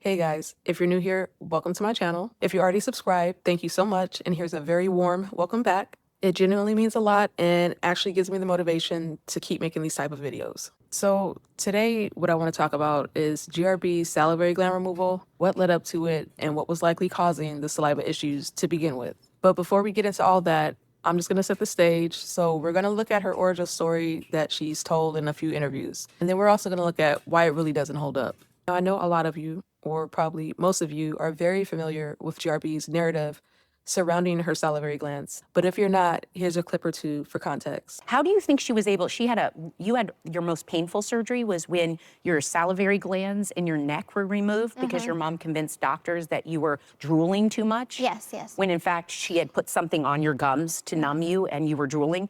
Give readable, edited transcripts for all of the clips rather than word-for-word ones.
Hey guys, if you're new here, welcome to my channel. If you're already subscribed, thank you so much, and here's a very warm welcome back. It genuinely means a lot and actually gives me the motivation to keep making these type of videos. So today, what I want to talk about is GRB's salivary gland removal, what led up to it, and what was likely causing the saliva issues to begin with. But before we get into all that, I'm just going to set the stage. So we're going to look at her origin story that she's told in a few interviews. And then we're also going to look at why it really doesn't hold up. Now, I know a lot of you, or probably most of you, are very familiar with GRB's narrative surrounding her salivary glands. But if you're not, here's a clip or two for context. How do you think she was able, you had your most painful surgery was when your salivary glands in your neck were removed because your mom convinced doctors that you were drooling too much? Yes, yes. When in fact she had put something on your gums to numb you and you were drooling.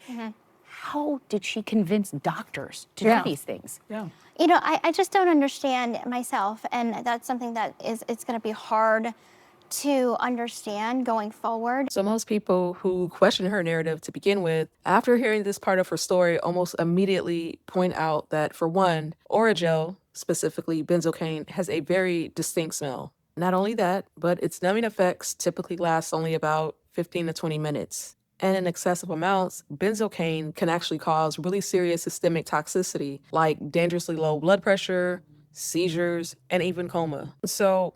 How did she convince doctors to do these things? You know, I just don't understand myself, and that's something that it's going to be hard to understand going forward. So most people who question her narrative to begin with, after hearing this part of her story, almost immediately point out that, for one, Oragel, specifically benzocaine, has a very distinct smell. Not only that, but its numbing effects typically last only about 15 to 20 minutes. And in excessive amounts, benzocaine can actually cause really serious systemic toxicity, like dangerously low blood pressure, seizures, and even coma. So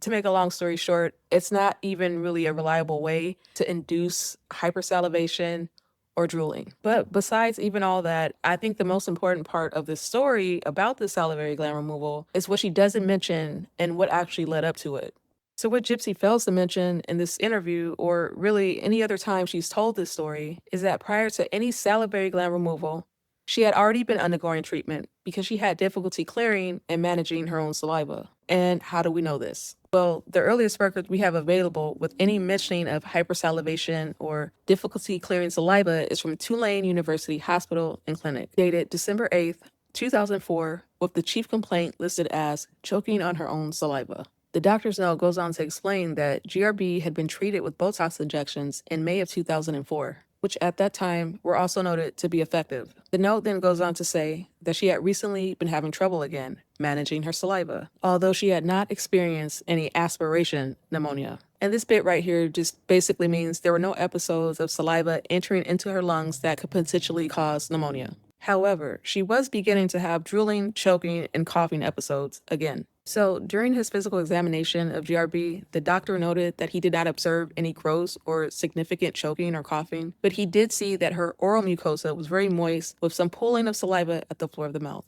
to make a long story short, it's not even really a reliable way to induce hypersalivation or drooling. But besides even all that, I think the most important part of this story about the salivary gland removal is what she doesn't mention and what actually led up to it. So what Gypsy fails to mention in this interview, or really any other time she's told this story, is that prior to any salivary gland removal, she had already been undergoing treatment because she had difficulty clearing and managing her own saliva. And how do we know this? Well, the earliest record we have available with any mentioning of hypersalivation or difficulty clearing saliva is from Tulane University Hospital and Clinic, dated December 8th, 2004, with the chief complaint listed as choking on her own saliva. The doctor's note goes on to explain that GRB had been treated with Botox injections in May of 2004, which at that time were also noted to be effective. The note then goes on to say that she had recently been having trouble again managing her saliva, although she had not experienced any aspiration pneumonia. And this bit right here just basically means there were no episodes of saliva entering into her lungs that could potentially cause pneumonia. However, she was beginning to have drooling, choking, and coughing episodes again. So during his physical examination of GRB, the doctor noted that he did not observe any gross or significant choking or coughing, but he did see that her oral mucosa was very moist with some pooling of saliva at the floor of the mouth.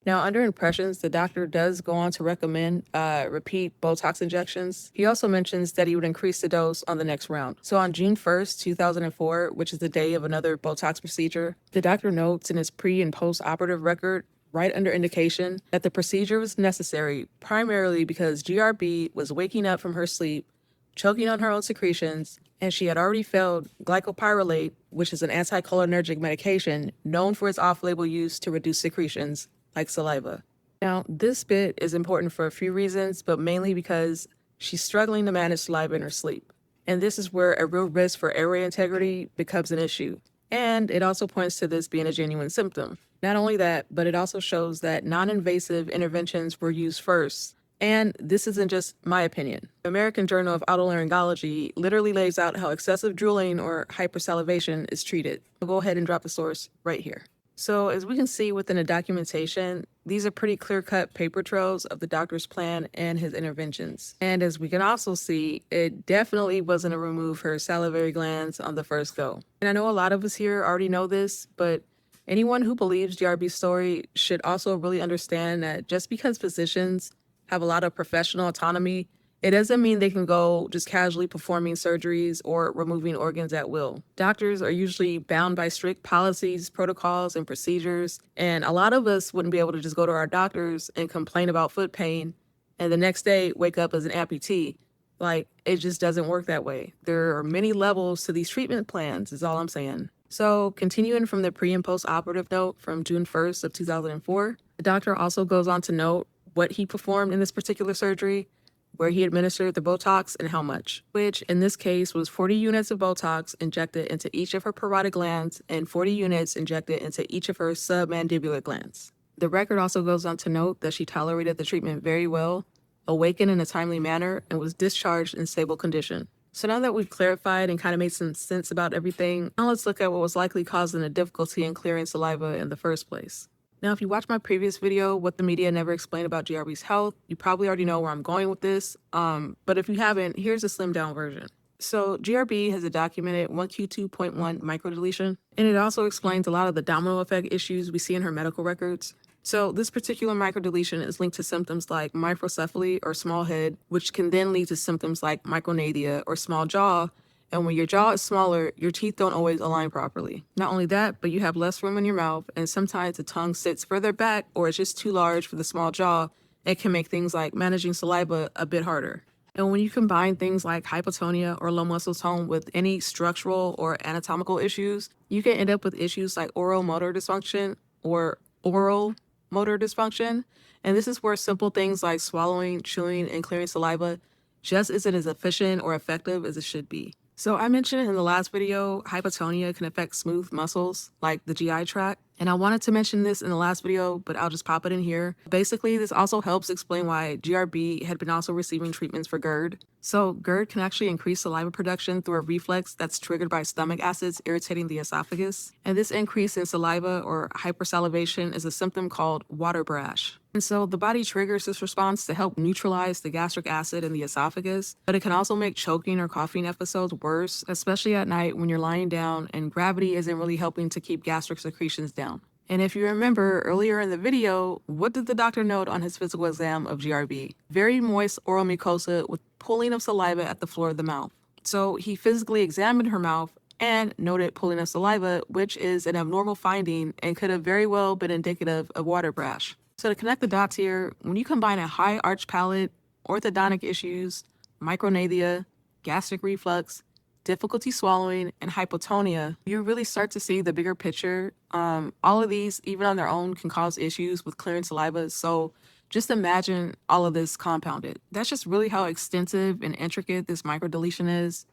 Now, under impressions, the doctor does go on to recommend repeat Botox injections. He also mentions that he would increase the dose on the next round. So on June 1st, 2004, which is the day of another Botox procedure, the doctor notes in his pre- and post-operative record, right under indication, that the procedure was necessary primarily because GRB was waking up from her sleep, choking on her own secretions, and she had already failed glycopyrrolate, which is an anticholinergic medication known for its off-label use to reduce secretions, like saliva. Now, this bit is important for a few reasons, but mainly because she's struggling to manage saliva in her sleep. And this is where a real risk for airway integrity becomes an issue. And it also points to this being a genuine symptom. Not only that, but it also shows that non-invasive interventions were used first. And this isn't just my opinion. The American Journal of Otolaryngology literally lays out how excessive drooling or hypersalivation is treated. I'll go ahead and drop the source right here. So as we can see within the documentation, these are pretty clear-cut paper trails of the doctor's plan and his interventions. And as we can also see, it definitely wasn't to remove her salivary glands on the first go. And I know a lot of us here already know this, but anyone who believes GRB's story should also really understand that just because physicians have a lot of professional autonomy, it doesn't mean they can go just casually performing surgeries or removing organs at will. Doctors are usually bound by strict policies, protocols, and procedures, and a lot of us wouldn't be able to just go to our doctors and complain about foot pain and the next day wake up as an amputee. Like, it just doesn't work that way. There are many levels to these treatment plans, is all I'm saying. So continuing from the pre- and post-operative note from June 1st of 2004, the doctor also goes on to note what he performed in this particular surgery, where he administered the Botox and how much, which in this case was 40 units of Botox injected into each of her parotid glands and 40 units injected into each of her submandibular glands. The record also goes on to note that she tolerated the treatment very well, awakened in a timely manner, and was discharged in stable condition. So now that we've clarified and kind of made some sense about everything, now let's look at what was likely causing the difficulty in clearing saliva in the first place. Now, if you watched my previous video, What the Media Never Explained About GRB's Health, you probably already know where I'm going with this. But if you haven't, here's a slimmed down version. So GRB has a documented 1Q2.1 microdeletion, and it also explains a lot of the domino effect issues we see in her medical records. So this particular microdeletion is linked to symptoms like microcephaly or small head, which can then lead to symptoms like micronadia or small jaw. And when your jaw is smaller, your teeth don't always align properly. Not only that, but you have less room in your mouth, and sometimes the tongue sits further back or it's just too large for the small jaw. It can make things like managing saliva a bit harder. And when you combine things like hypotonia or low muscle tone with any structural or anatomical issues, you can end up with issues like oral motor dysfunction or oral motor dysfunction. And this is where simple things like swallowing, chewing, and clearing saliva just isn't as efficient or effective as it should be. So I mentioned in the last video, hypotonia can affect smooth muscles like the GI tract. And I wanted to mention this in the last video, but I'll just pop it in here. Basically, this also helps explain why GRB had been also receiving treatments for GERD. So GERD can actually increase saliva production through a reflex that's triggered by stomach acids irritating the esophagus. And this increase in saliva or hypersalivation is a symptom called water brash. And so the body triggers this response to help neutralize the gastric acid in the esophagus, but it can also make choking or coughing episodes worse, especially at night when you're lying down and gravity isn't really helping to keep gastric secretions down. And if you remember earlier in the video, what did the doctor note on his physical exam of GRB? Very moist oral mucosa with pooling of saliva at the floor of the mouth. So he physically examined her mouth and noted pooling of saliva, which is an abnormal finding and could have very well been indicative of water brash. So to connect the dots here, when you combine a high arch palate, orthodontic issues, micronadia, gastric reflux, difficulty swallowing, and hypotonia, you really start to see the bigger picture. All of these, even on their own, can cause issues with clearing saliva. So just imagine all of this compounded. That's just really how extensive and intricate this microdeletion is,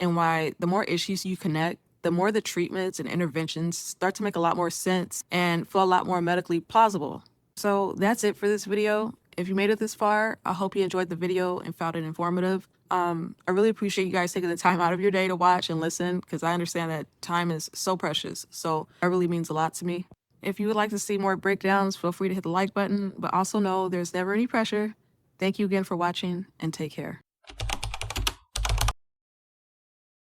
and why the more issues you connect, the more the treatments and interventions start to make a lot more sense and feel a lot more medically plausible. So that's it for this video. If you made it this far, I hope you enjoyed the video and found it informative. I really appreciate you guys taking the time out of your day to watch and listen, because I understand that time is so precious. So that really means a lot to me. If you would like to see more breakdowns, feel free to hit the like button, but also know there's never any pressure. Thank you again for watching, and take care.